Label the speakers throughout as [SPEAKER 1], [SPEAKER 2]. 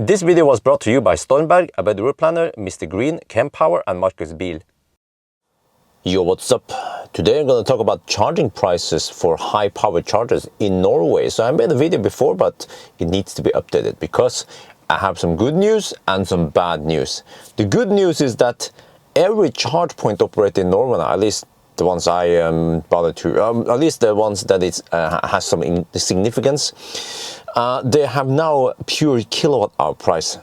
[SPEAKER 1] This video was brought to you by Stormberg, a better route planner, MisterGreen, Kempower and Marcus Bil. Yo, what's up? Today I'm going to talk about charging prices for high-power chargers in Norway. So I made a video before, but it needs to be updated because I have some good news and some bad news. The good news is that every charge point operator in Norway, at least the ones I bother to, at least the ones that has some significance, they have now pure kilowatt-hour price.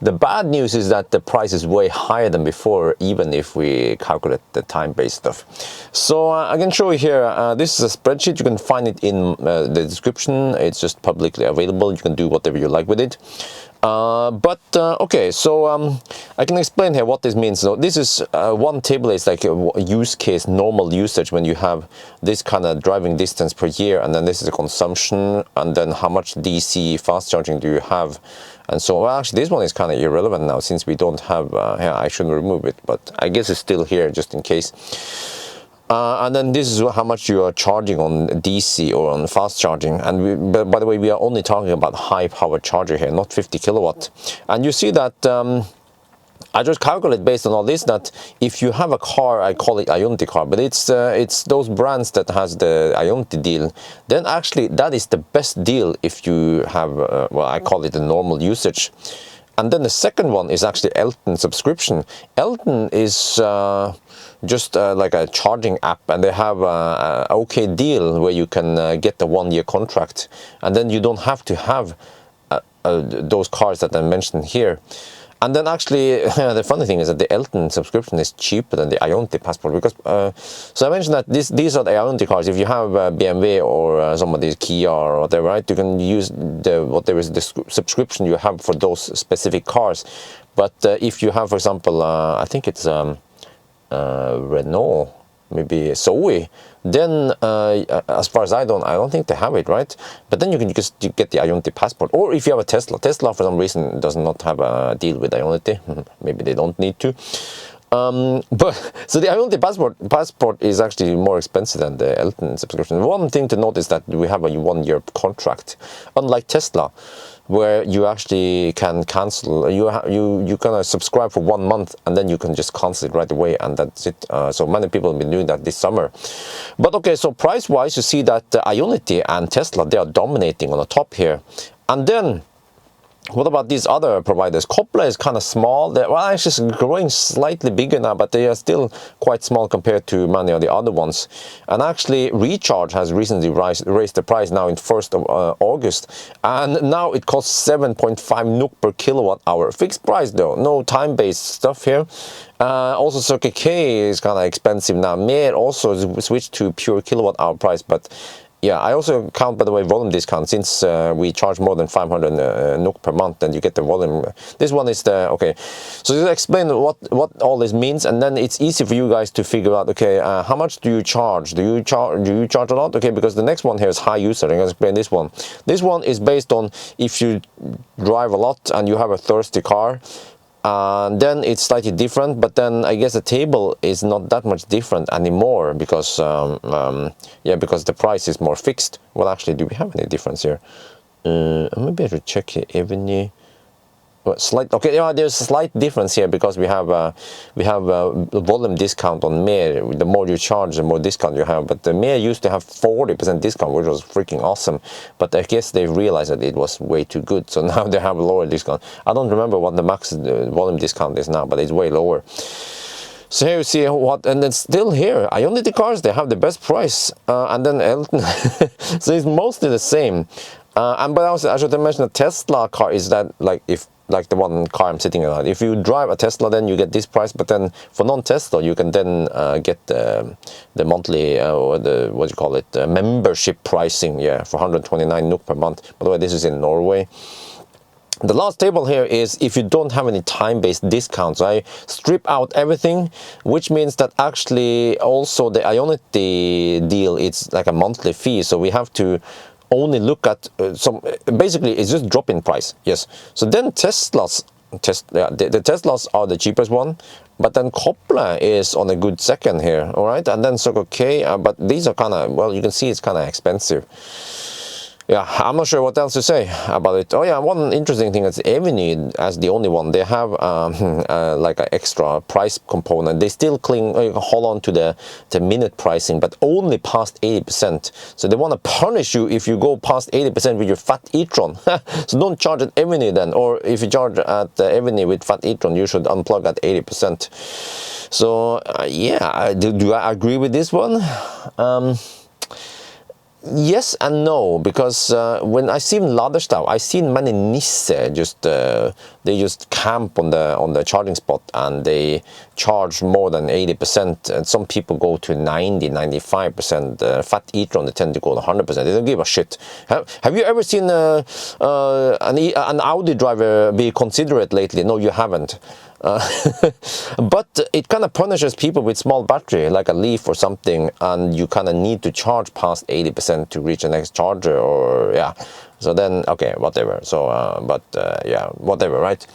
[SPEAKER 1] The bad news is that the price is way higher than before, even if we calculate the time-based stuff. So I can show you here, this is a spreadsheet. You can find it in the description. It's just publicly available. You can do whatever you like with it. Okay, so I can explain here what this means. So this is one table is like a use case, normal usage, when you have this kind of driving distance per year, and then this is a consumption, and then how much DC fast charging do you have, and so well, actually this one is kind of irrelevant now since we don't have, yeah, I shouldn't remove it, but I guess it's still here just in case. And then this is how much you are charging on DC or on fast charging. And by the way, we are only talking about high power charger here, not 50 kilowatt. And you see that I just calculate based on all this that if you have a car, I call it Ioniq car, but it's those brands that has the Ioniq deal, then actually that is the best deal if you have, well, I call it a normal usage. And then the second one is actually Elton subscription. Elton is just like a charging app, and they have a okay deal where you can get the 1-year contract, and then you don't have to have those cars that I mentioned here. And then actually, the funny thing is that the Elton subscription is cheaper than the Ioniq passport, because so I mentioned that these are the Ioniq cars. If you have BMW or some of these Kia or whatever, right, you can use the subscription you have for those specific cars. But if you have, for example, I think it's Renault, maybe Zoe, then as far as I don't think they have it, right? But then you can just get the Ioniq passport. Or if you have a Tesla, for some reason does not have a deal with Ioniq. Maybe they don't need to. But so the Ioniq passport is actually more expensive than the Elton subscription. One thing to note is that we have a 1-year contract, unlike Tesla, where you actually can cancel. You kind of subscribe for 1 month and then you can just cancel it right away, and that's it. So many people have been doing that this summer. But okay, so price wise, you see that Ioniq and Tesla, they are dominating on the top here. And then what about these other providers? Kopla is kind of small. They're, well, actually growing slightly bigger now, but they are still quite small compared to many of the other ones. And actually, Recharge has recently raised the price now in 1st of August. And now it costs 7.5 NOK per kilowatt hour. Fixed price though, no time-based stuff here. Also, Circle K is kind of expensive now. Mer also switched to pure kilowatt hour price, but yeah, I also count, by the way, volume discount, since we charge more than 500 NOK per month, and you get the volume. This one is the, okay, so just explain what all this means, and then it's easy for you guys to figure out, okay, how much do you charge? Do you charge a lot? Okay, because the next one here is high user. I'm going to explain this one. This one is based on if you drive a lot and you have a thirsty car. Then it's slightly different, but then I guess the table is not that much different anymore because yeah, because the price is more fixed. Well, actually, do we have any difference here? Maybe I should check here. Any slight, okay, yeah, there's a slight difference here because we have a volume discount on Mer. The more you charge, the more discount you have. But the Mer used to have 40% discount, which was freaking awesome. But I guess they realized that it was way too good, so now they have a lower discount. I don't remember what the max volume discount is now, but it's way lower. So here you see what, and then still here, Ioniq cars, they have the best price, and then Elton, so it's mostly the same. And but also, I should mention, a Tesla car is that like the one car I'm sitting on. If you drive a Tesla, then you get this price, but then for non-Tesla, you can then get the monthly or the, what do you call it, membership pricing, yeah, for 129 NOK per month. By the way, this is in Norway. The last table here is if you don't have any time-based discounts. I strip out everything, which means that actually also the Ioniq deal, it's like a monthly fee, so we have to only look at basically it's just drop in price. Yes, so then Teslas, the Teslas are the cheapest one, but then Kopla is on a good second here, all right, and then Circle K, but these are kind of, well, you can see it's kind of expensive. Yeah, I'm not sure what else to say about it. Oh yeah, one interesting thing is Ioniq, as the only one, they have like an extra price component. They still hold on to the minute pricing, but only past 80%. So they want to punish you if you go past 80% with your fat e-tron. So don't charge at Ioniq then, or if you charge at Ioniq with fat e-tron, you should unplug at 80%. So yeah, do I agree with this one? Yes and no, because when I seen Laderstad, I seen many Nisse just they just camp on the charging spot and they charge more than 80%, and some people go to 90-95%. Fat e-tron, they tend to go to 100%. They don't give a shit. Have you ever seen an Audi driver be considerate lately? No, you haven't. But it kind of punishes people with small battery, like a Leaf or something, and you kind of need to charge past 80% to reach the next charger, or yeah. So then, okay, whatever. So, yeah, whatever, right?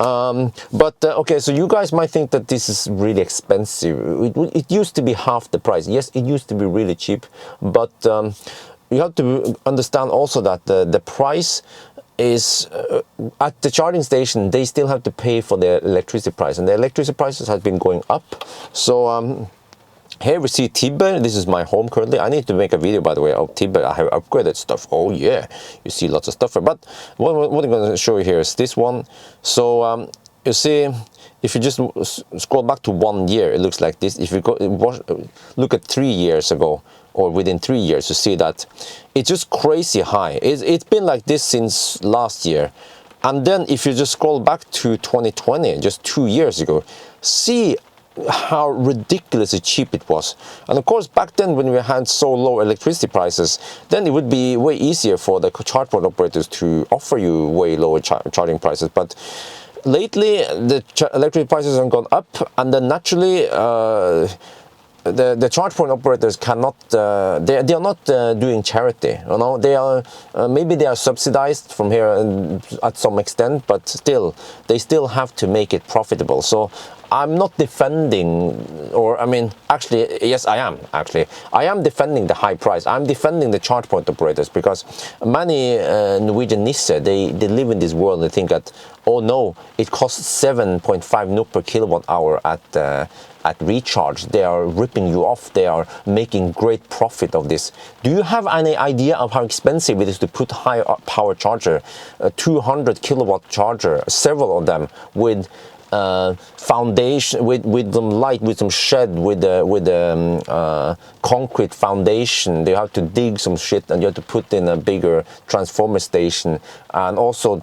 [SPEAKER 1] Okay, so you guys might think that this is really expensive. It used to be half the price. Yes, it used to be really cheap, but you have to understand also that the price is at the charging station, they still have to pay for the electricity price, and the electricity prices have been going up. So here we see Tibber. This is my home currently. I need to make a video, by the way, of Tibber. I have upgraded stuff. Oh yeah, you see lots of stuff here. But what I'm going to show you here is this one. So you see, if you just scroll back to 1 year, it looks like this. If you go look at 3 years ago, or within 3 years, you see that it's just crazy high. It's been like this since last year. And then if you just scroll back to 2020, just 2 years ago, see how ridiculously cheap it was. And of course, back then when we had so low electricity prices, then it would be way easier for the charge point operators to offer you way lower charging prices. But lately, the electricity prices have gone up, and then naturally, the charge point operators cannot, they are not doing charity, you know. They are, maybe they are subsidized from here at some extent, but still, they still have to make it profitable. So I'm not defending, or I mean, actually, yes, I am actually. I am defending the high price. I'm defending the charge point operators, because many Norwegian Nisse, they live in this world and they think that, oh no, it costs 7.5 NOK per kilowatt hour at recharge. They are ripping you off. They are making great profit of this. Do you have any idea of how expensive it is to put high power charger, a 200 kilowatt charger, several of them with foundation, with some light, with some shed, with the concrete foundation? They have to dig some shit, and you have to put in a bigger transformer station, and also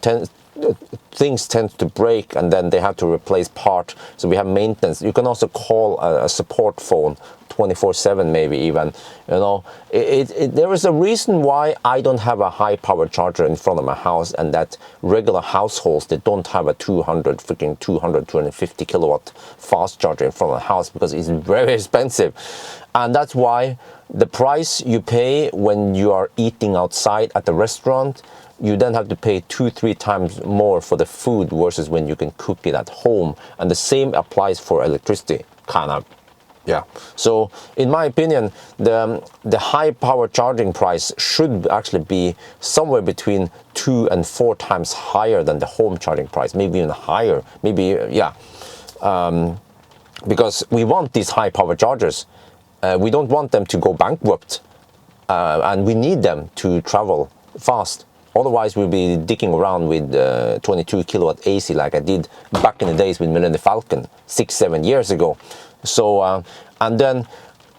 [SPEAKER 1] things tend to break, and then they have to replace part. So we have maintenance. You can also call a support phone 24/7, maybe even. You know, there is a reason why I don't have a high power charger in front of my house, and that regular households, they don't have a 250 kilowatt fast charger in front of the house, because it's very expensive. And that's why the price you pay when you are eating outside at the restaurant, you then have to pay 2-3 times more for the food versus when you can cook it at home. And the same applies for electricity, kind of. Yeah. So in my opinion, the high power charging price should actually be somewhere between 2 and 4 times higher than the home charging price, maybe even higher. Maybe, yeah. Because we want these high power chargers. We don't want them to go bankrupt, and we need them to travel fast. Otherwise, we'll be dicking around with 22 kilowatt AC like I did back in the days with Millennium Falcon 6-7 years ago. So, and then,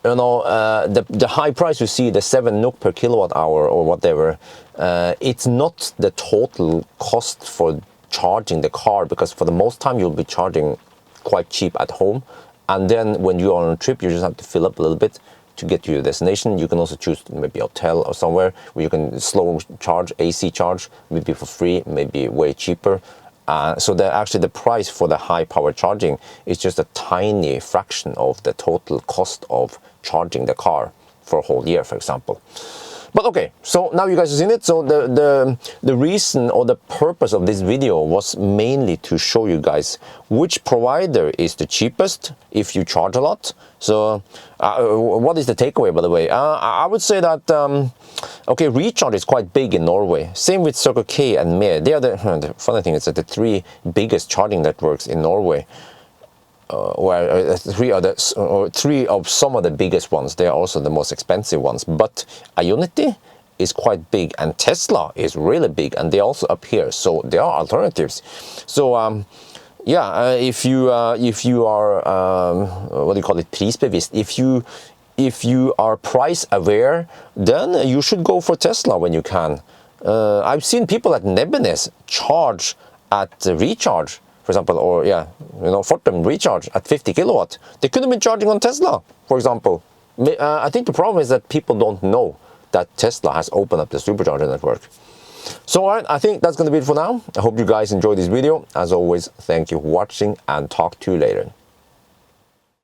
[SPEAKER 1] you know, the high price you see, the 7 NOK per kilowatt hour or whatever, it's not the total cost for charging the car, because for the most time you'll be charging quite cheap at home. And then when you are on a trip, you just have to fill up a little bit to get to your destination. You can also choose maybe a hotel or somewhere where you can slow charge, AC charge, maybe for free, maybe way cheaper. So actually the price for the high power charging is just a tiny fraction of the total cost of charging the car for a whole year, for example. But okay, so now you guys have seen it. So the reason or the purpose of this video was mainly to show you guys which provider is the cheapest if you charge a lot. So what is the takeaway, by the way? I would say that okay, recharge is quite big in Norway. Same with Circle K and Mer. They are the funny thing is that the three biggest charging networks in Norway. Three of some of the biggest ones. They are also the most expensive ones. But Ioniq is quite big, and Tesla is really big, and they're also up here. So there are alternatives. So yeah, if you are what do you call it, prisbevisst, if you are price aware, then you should go for Tesla when you can. I've seen people at Nebbenes charge at recharge, for example, or yeah, you know, Fortum recharge at 50 kilowatt. They could have been charging on Tesla, for example. I think the problem is that people don't know that Tesla has opened up the supercharger network. So alright, I think that's going to be it for now. I hope you guys enjoyed this video. As always, thank you for watching, and talk to you later.